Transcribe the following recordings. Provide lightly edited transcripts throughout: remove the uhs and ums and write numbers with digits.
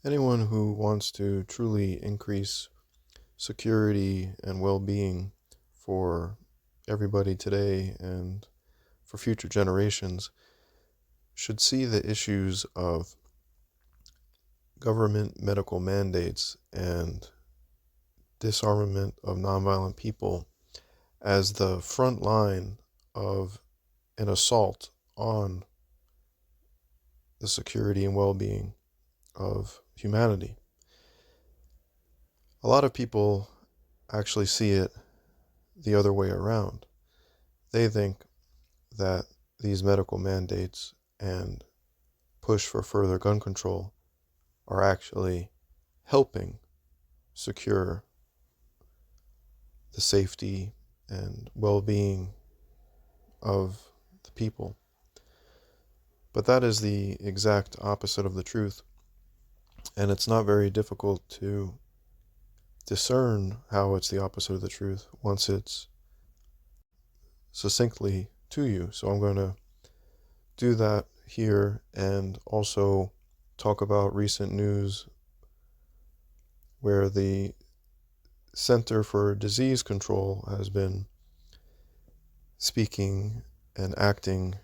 Anyone who wants to truly increase security and well-being for everybody today and for future generations should see the issues of government medical mandates and disarmament of nonviolent people as the front line of an assault on the security and well-being of humanity. A lot of people actually see it the other way around. They think that these medical mandates and push for further gun control are actually helping secure the safety and well-being of the people. But that is the exact opposite of the truth, and it's not very difficult to discern how it's the opposite of the truth once it's succinctly to you. So I'm going to do that here and also talk about recent news where the Center for Disease Control has been speaking and acting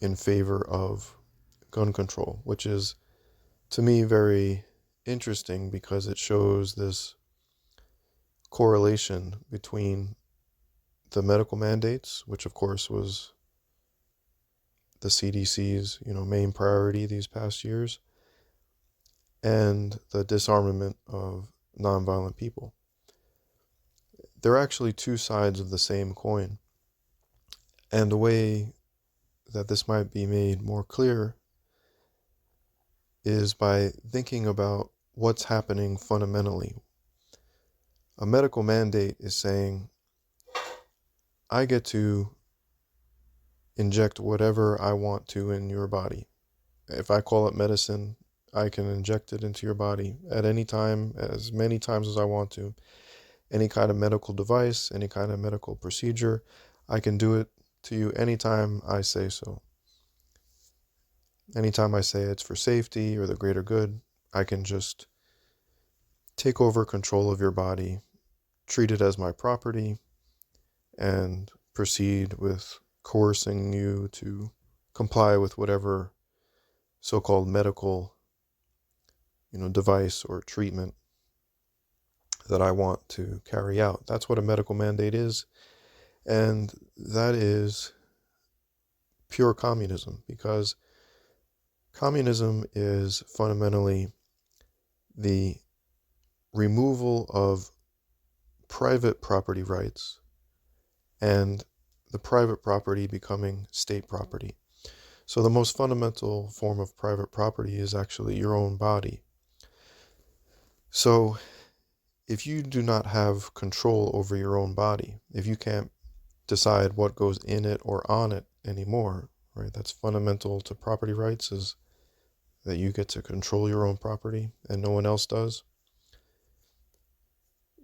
in favor of gun control, which is to me very interesting because it shows this correlation between the medical mandates, which of course was the CDC's, main priority these past years, and the disarmament of nonviolent people. They're actually two sides of the same coin. And the way that this might be made more clear is by thinking about what's happening fundamentally. A medical mandate is saying, I get to inject whatever I want to in your body. If I call it medicine, I can inject it into your body at any time, as many times as I want to. Any kind of medical device, any kind of medical procedure, I can do it to you anytime I say so. Anytime I say it's for safety or the greater good, I can just take over control of your body, treat it as my property, and proceed with coercing you to comply with whatever so-called medical, device or treatment that I want to carry out. That's what a medical mandate is. And that is pure communism, because communism is fundamentally the removal of private property rights and the private property becoming state property. So the most fundamental form of private property is actually your own body. So if you do not have control over your own body, if you can't decide what goes in it or on it anymore, right? That's fundamental to property rights, is that you get to control your own property and no one else does.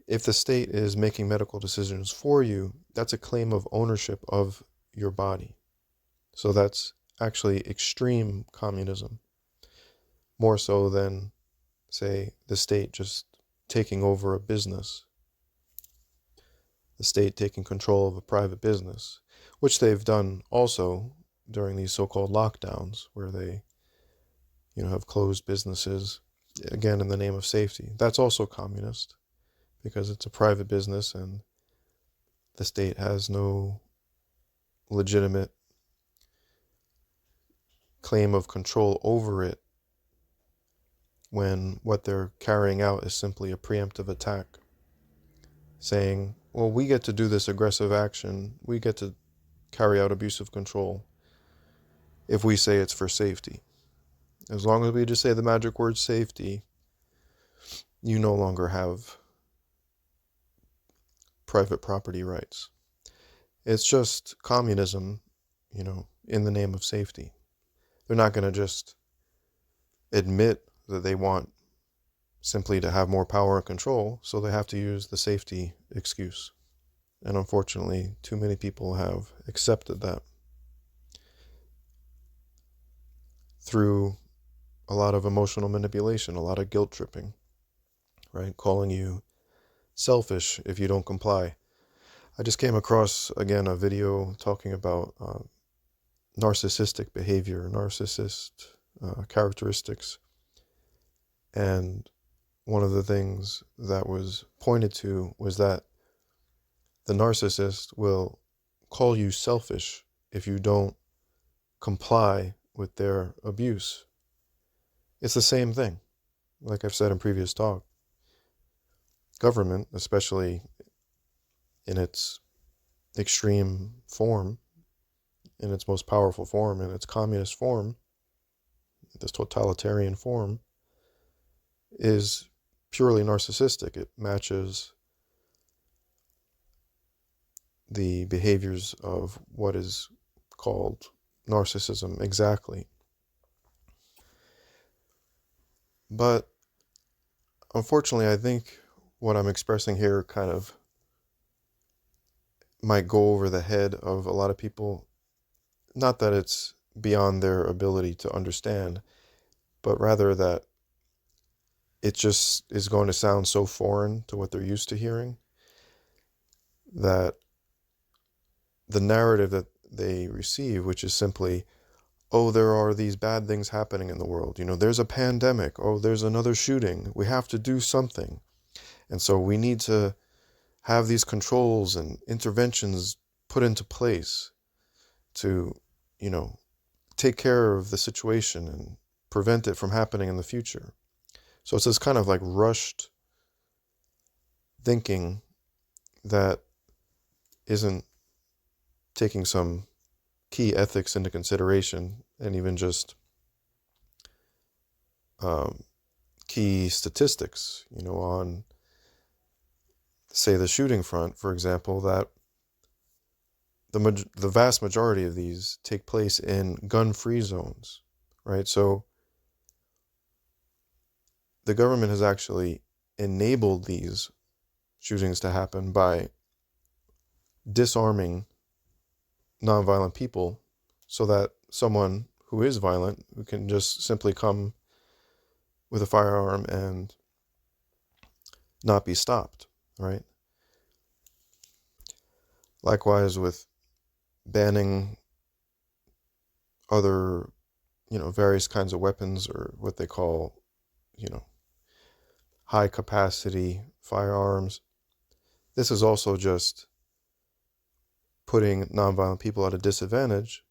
If the state is making medical decisions for you, that's a claim of ownership of your body. So that's actually extreme communism, more so than, say, the state just taking over a business, the state taking control of a private business, which they've done also during these so-called lockdowns, where they, have closed businesses, again, in the name of safety. That's also communist, because it's a private business and the state has no legitimate claim of control over it when what they're carrying out is simply a preemptive attack, saying, well, we get to do this aggressive action, we get to carry out abusive control if we say it's for safety. As long as we just say the magic word safety, you no longer have private property rights. It's just communism, in the name of safety. They're not going to just admit that they want simply to have more power and control, so they have to use the safety excuse. And unfortunately, too many people have accepted that through a lot of emotional manipulation, a lot of guilt tripping, right? Calling you selfish if you don't comply. I just came across, again, a video talking about narcissistic behavior, narcissist characteristics. And one of the things that was pointed to was that the narcissist will call you selfish if you don't comply with their abuse. It's the same thing. Like I've said in previous talk, government, especially in its extreme form, in its most powerful form, in its communist form, this totalitarian form, is purely narcissistic. It matches the behaviors of what is called narcissism exactly. But unfortunately, I think what I'm expressing here kind of might go over the head of a lot of people. Not that it's beyond their ability to understand, but rather that it just is going to sound so foreign to what they're used to hearing that the narrative that they receive, which is simply, oh, there are these bad things happening in the world. There's a pandemic. Oh, there's another shooting. We have to do something. And so we need to have these controls and interventions put into place to, take care of the situation and prevent it from happening in the future. So it's this kind of like rushed thinking that isn't taking some key ethics into consideration, and even just key statistics, on, say, the shooting front, for example, that the vast majority of these take place in gun-free zones, right? So the government has actually enabled these shootings to happen by disarming nonviolent people so that someone who is violent, who can just simply come with a firearm and not be stopped, right? Likewise with banning other, various kinds of weapons, or what they call, high capacity firearms. This is also just putting nonviolent people at a disadvantage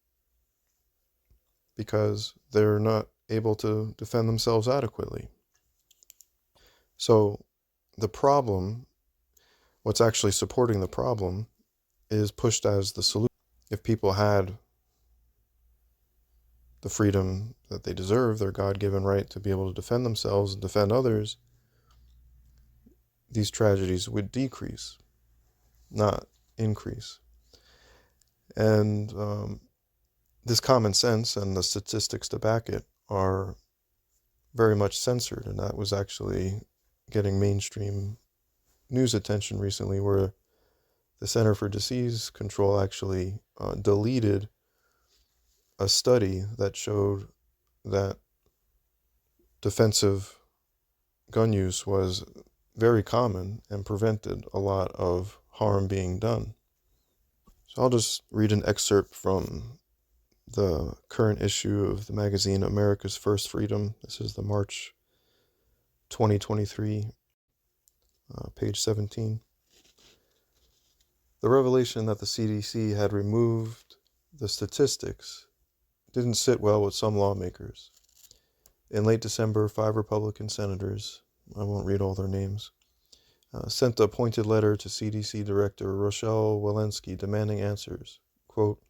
because they're not able to defend themselves adequately. So the problem, what's actually supporting the problem, is pushed as the solution. If people had the freedom that they deserve, their God-given right to be able to defend themselves and defend others, these tragedies would decrease, not increase. And this common sense and the statistics to back it are very much censored, and that was actually getting mainstream news attention recently, where the Center for Disease Control actually deleted a study that showed that defensive gun use was very common and prevented a lot of harm being done. So I'll just read an excerpt from the current issue of the magazine America's First Freedom. This is the March 2023, page 17. The revelation that the CDC had removed the statistics didn't sit well with some lawmakers. In late December, 5 Republican senators, I won't read all their names, sent a pointed letter to CDC Director Rochelle Walensky demanding answers. Quote,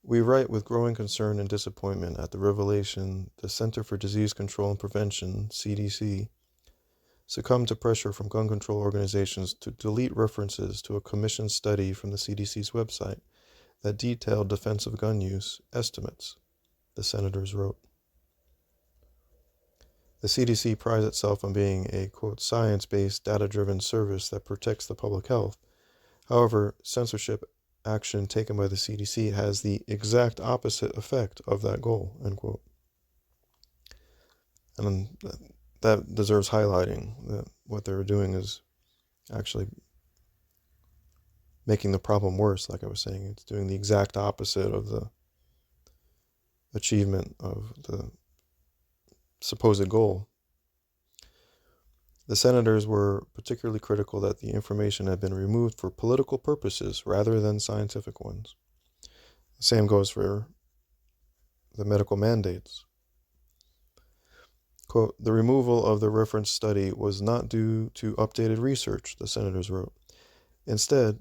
"We write with growing concern and disappointment at the revelation the Center for Disease Control and Prevention, CDC, succumbed to pressure from gun control organizations to delete references to a commissioned study from the CDC's website that detailed defensive gun use estimates," the senators wrote. The CDC prides itself on being a, quote, science-based, data-driven service that protects the public health. However, censorship action taken by the CDC has the exact opposite effect of that goal, end quote. And that deserves highlighting, that what they were doing is actually making the problem worse. Like I was saying, it's doing the exact opposite of the achievement of the supposed goal. The senators were particularly critical that the information had been removed for political purposes rather than scientific ones. The same goes for the medical mandates. Quote, the removal of the reference study was not due to updated research, the senators wrote. Instead,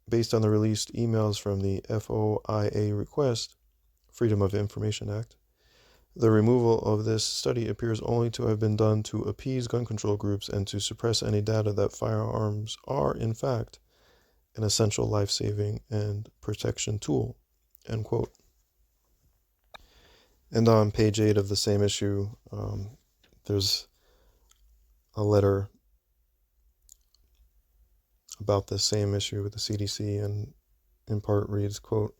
based on the released emails from the FOIA request, Freedom of Information Act, the removal of this study appears only to have been done to appease gun control groups and to suppress any data that firearms are, in fact, an essential life-saving and protection tool, end quote. And on page 8 of the same issue, there's a letter about this same issue with the CDC, and in part reads, quote,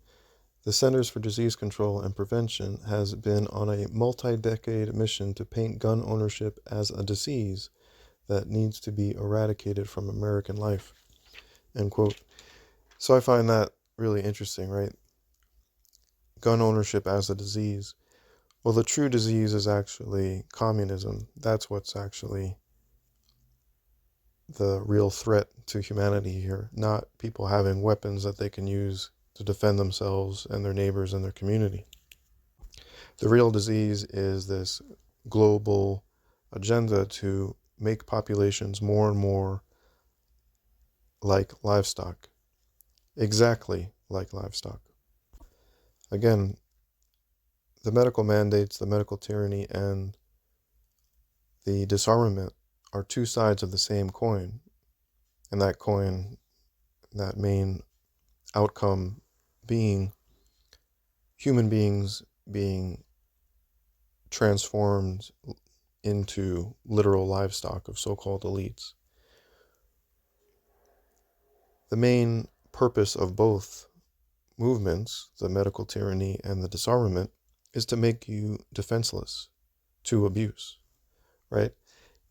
the Centers for Disease Control and Prevention has been on a multi-decade mission to paint gun ownership as a disease that needs to be eradicated from American life, end quote. So I find that really interesting, right? Gun ownership as a disease. Well, the true disease is actually communism. That's what's actually the real threat to humanity here, not people having weapons that they can use to defend themselves and their neighbors and their community. The real disease is this global agenda to make populations more and more like livestock, exactly like livestock. Again, the medical mandates, the medical tyranny, and the disarmament are two sides of the same coin. And that coin, that main outcome being human beings being transformed into literal livestock of so-called elites. The main purpose of both movements, the medical tyranny and the disarmament, is to make you defenseless to abuse, right?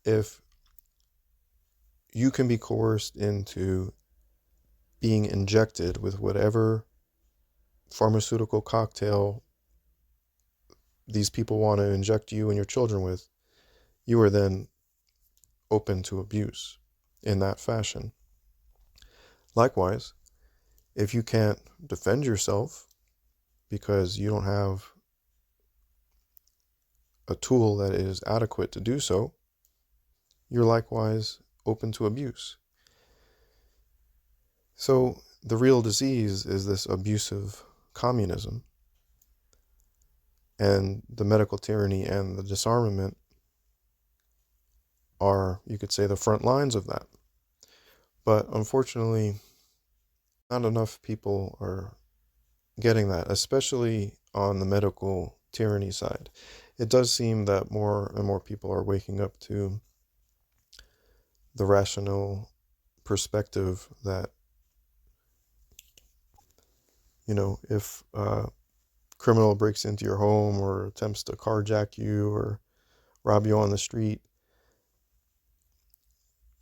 If you can be coerced into being injected with whatever pharmaceutical cocktail these people want to inject you and your children with, you are then open to abuse in that fashion. Likewise, if you can't defend yourself because you don't have a tool that is adequate to do so, you're likewise open to abuse. So the real disease is this abusive communism, and the medical tyranny and the disarmament are, you could say, the front lines of that. But unfortunately, not enough people are getting that, especially on the medical tyranny side. It does seem that more and more people are waking up to the rational perspective that, if a criminal breaks into your home or attempts to carjack you or rob you on the street,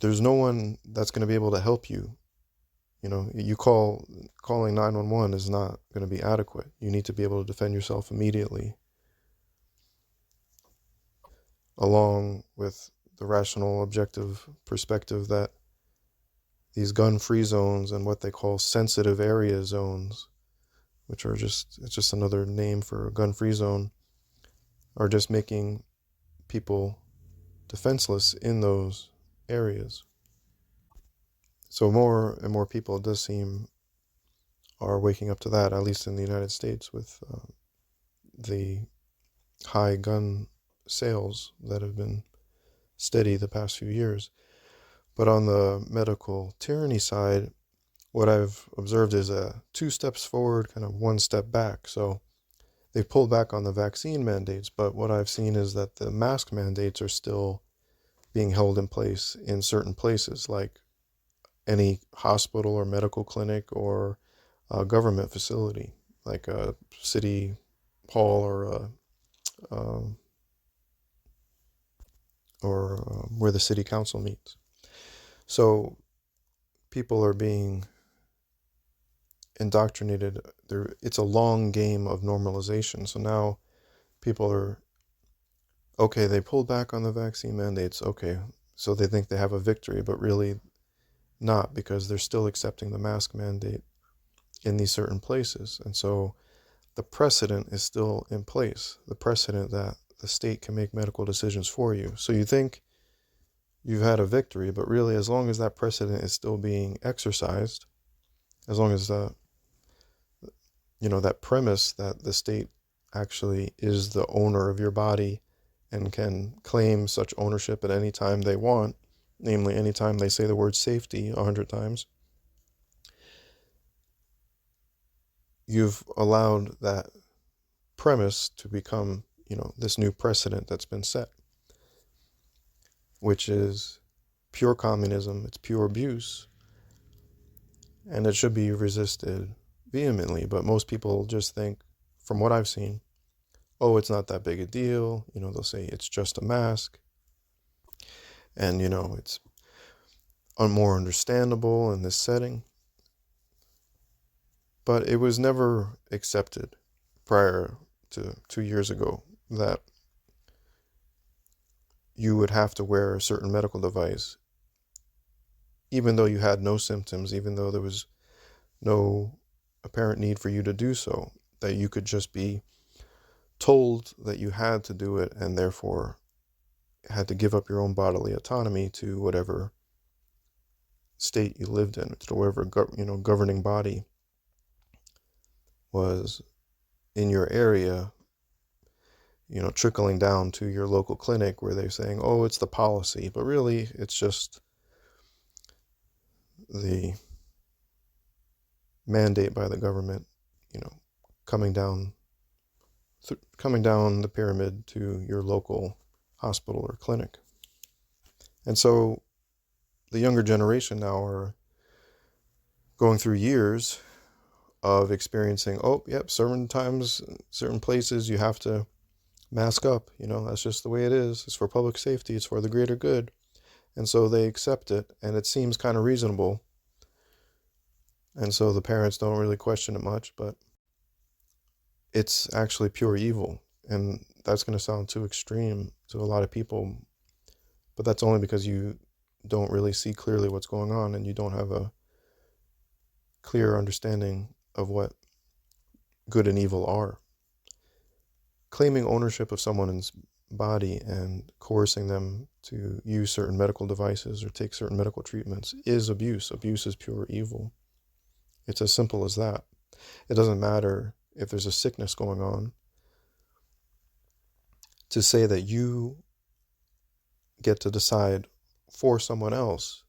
there's no one that's going to be able to help you. Calling 911 is not going to be adequate. You need to be able to defend yourself immediately, along with the rational, objective perspective that these gun-free zones and what they call sensitive area zones, which are it's just another name for a gun-free zone, are just making people defenseless in those areas. So more and more people, it does seem, are waking up to that, at least in the United States, with the high gun sales that have been steady the past few years. But on the medical tyranny side, what I've observed is 2 steps forward, kind of 1 step back. So they've pulled back on the vaccine mandates, but what I've seen is that the mask mandates are still being held in place in certain places, like any hospital or medical clinic or a government facility, like a city hall or or where the city council meets. So people are being indoctrinated. It's a long game of normalization. So now people are, okay, they pulled back on the vaccine mandates. Okay, so they think they have a victory, but really not, because they're still accepting the mask mandate in these certain places. And so the precedent is still in place, the precedent that the state can make medical decisions for you. So you think you've had a victory, but really, as long as that precedent is still being exercised, as long as that premise that the state actually is the owner of your body and can claim such ownership at any time they want, namely anytime they say the word safety 100 times, you've allowed that premise to become, this new precedent that's been set, which is pure communism. It's pure abuse, and it should be resisted vehemently. But most people just think, from what I've seen, oh, it's not that big a deal. They'll say it's just a mask, and it's more understandable in this setting. But it was never accepted prior to 2 years ago that you would have to wear a certain medical device, even though you had no symptoms, even though there was no apparent need for you to do so, that you could just be told that you had to do it, and therefore had to give up your own bodily autonomy to whatever state you lived in, to whatever governing body was in your area, trickling down to your local clinic, where they're saying, oh, it's the policy, but really it's just the mandate by the government, coming down the pyramid to your local hospital or clinic. And so the younger generation now are going through years of experiencing, oh, yep, certain times, certain places, you have to mask up. That's just the way it is. It's for public safety. It's for the greater good. And so they accept it, and it seems kind of reasonable. And so the parents don't really question it much, but it's actually pure evil. And that's going to sound too extreme to a lot of people, but that's only because you don't really see clearly what's going on, and you don't have a clear understanding of what good and evil are. Claiming ownership of someone's body and coercing them to use certain medical devices or take certain medical treatments is abuse. Abuse is pure evil. It's as simple as that. It doesn't matter if there's a sickness going on. To say that you get to decide for someone else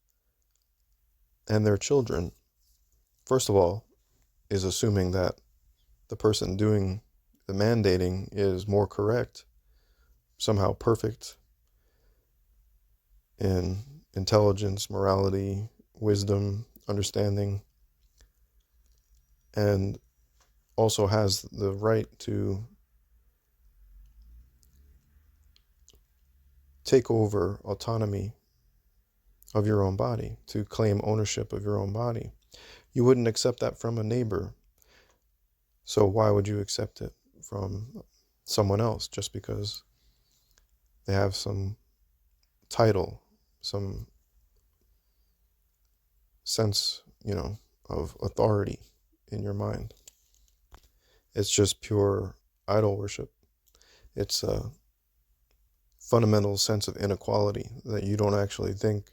and their children, first of all, is assuming that the person doing the mandating is more correct, somehow perfect in intelligence, morality, wisdom, understanding, and also has the right to take over autonomy of your own body, to claim ownership of your own body. You wouldn't accept that from a neighbor. So why would you accept it from someone else just because they have some title, some sense, of authority in your mind? It's just pure idol worship. It's a fundamental sense of inequality that you don't actually think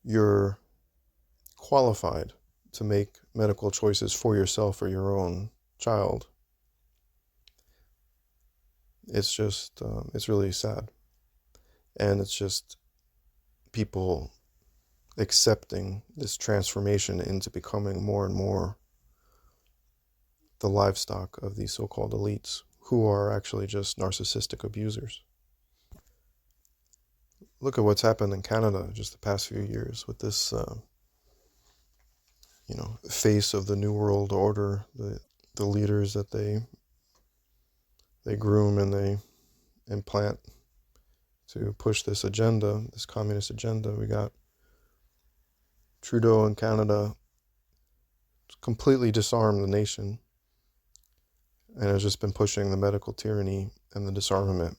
you're qualified to make medical choices for yourself or your own child. It's just, it's really sad. And it's just people accepting this transformation into becoming more and more the livestock of these so-called elites, who are actually just narcissistic abusers. Look at what's happened in Canada just the past few years with this, face of the New World Order, the leaders that they groom and they implant to push this agenda, this communist agenda. We got Trudeau in Canada completely disarmed the nation and has just been pushing the medical tyranny and the disarmament,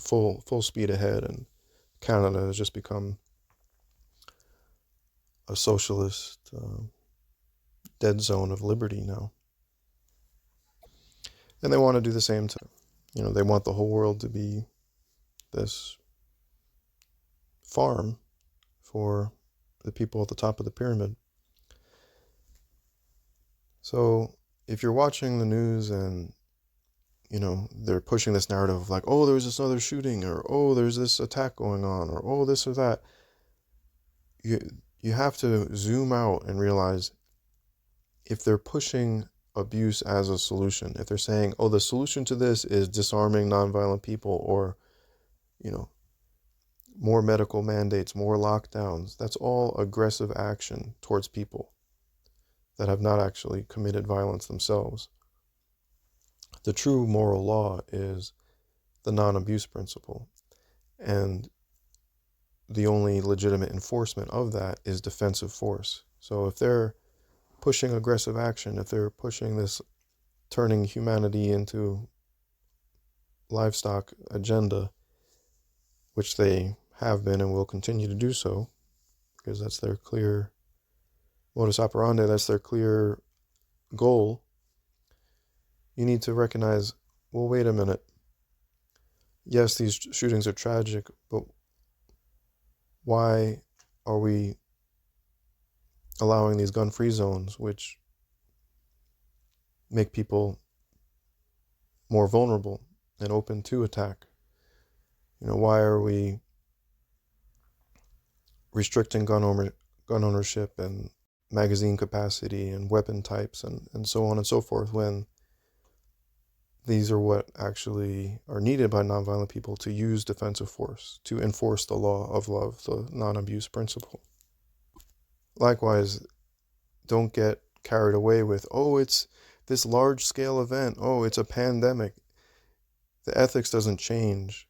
full speed ahead. And Canada has just become a socialist dead zone of liberty now. And they want to do the same to, they want the whole world to be this farm for the people at the top of the pyramid. So if you're watching the news and, they're pushing this narrative of like, oh, there's this other shooting, or oh, there's this attack going on, or oh, this or that, you have to zoom out and realize if they're pushing abuse as a solution, if they're saying, oh, the solution to this is disarming nonviolent people, or, more medical mandates, more lockdowns, that's all aggressive action towards people that have not actually committed violence themselves. The true moral law is the non-abuse principle, and the only legitimate enforcement of that is defensive force. So if they're pushing aggressive action, if they're pushing this turning humanity into livestock agenda, which they have been and will continue to do so, because that's their clear modus operandi, that's their clear goal, you need to recognize, well, wait a minute. Yes, these shootings are tragic, but why are we allowing these gun-free zones, which make people more vulnerable and open to attack? Why are we restricting gun ownership and magazine capacity and weapon types and so on and so forth, when these are what actually are needed by nonviolent people to use defensive force, to enforce the law of love, the non-abuse principle? Likewise, don't get carried away with, oh, it's this large-scale event, oh, it's a pandemic. The ethics doesn't change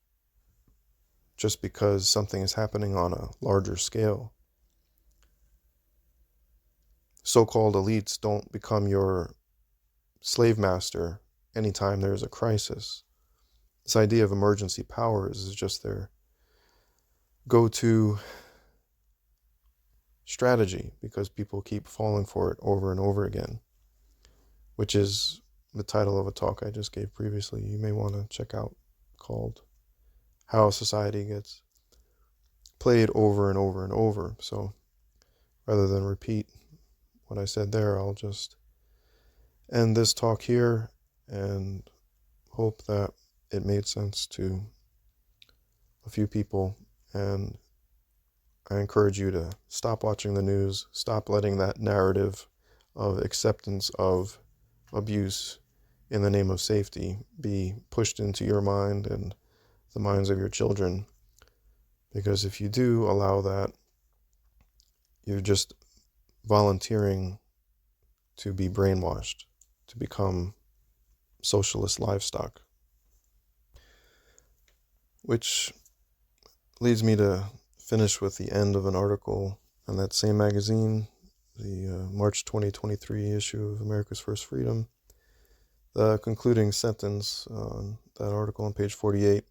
just because something is happening on a larger scale. So-called elites don't become your slave master anytime there's a crisis. This idea of emergency powers is just their go-to strategy because people keep falling for it over and over again, which is the title of a talk I just gave previously. You may want to check out, called How Society Gets Played Over and Over and Over. So rather than repeat what I said there, I'll just end this talk here and hope that it made sense to a few people. And I encourage you to stop watching the news, stop letting that narrative of acceptance of abuse in the name of safety be pushed into your mind and the minds of your children. Because if you do allow that, you're just volunteering to be brainwashed, to become socialist livestock. Which leads me to finish with the end of an article in that same magazine, the March 2023 issue of America's First Freedom. The concluding sentence on that article on page 48,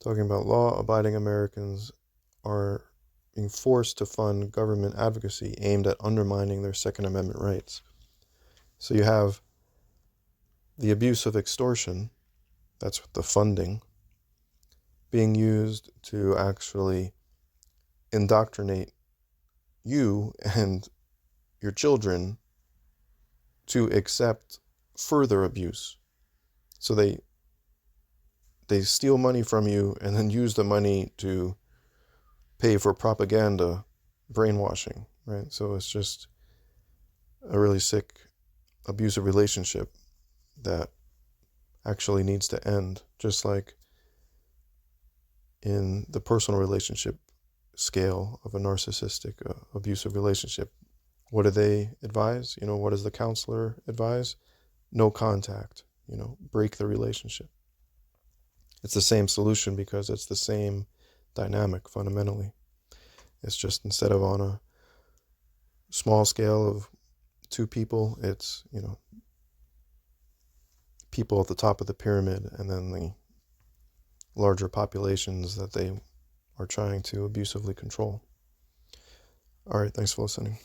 talking about law-abiding Americans are being forced to fund government advocacy aimed at undermining their Second Amendment rights. So you have the abuse of extortion, that's the funding, being used to actually indoctrinate you and your children to accept further abuse. So they steal money from you and then use the money to pay for propaganda, brainwashing, right? So it's just a really sick, abusive relationship that actually needs to end, just like in the personal relationship scale of a narcissistic, abusive relationship. What do they advise? What does the counselor advise? No contact, break the relationship. It's the same solution because it's the same dynamic fundamentally. It's just instead of on a small scale of 2 people, it's, people at the top of the pyramid and then the larger populations that they are trying to abusively control. All right, thanks for listening.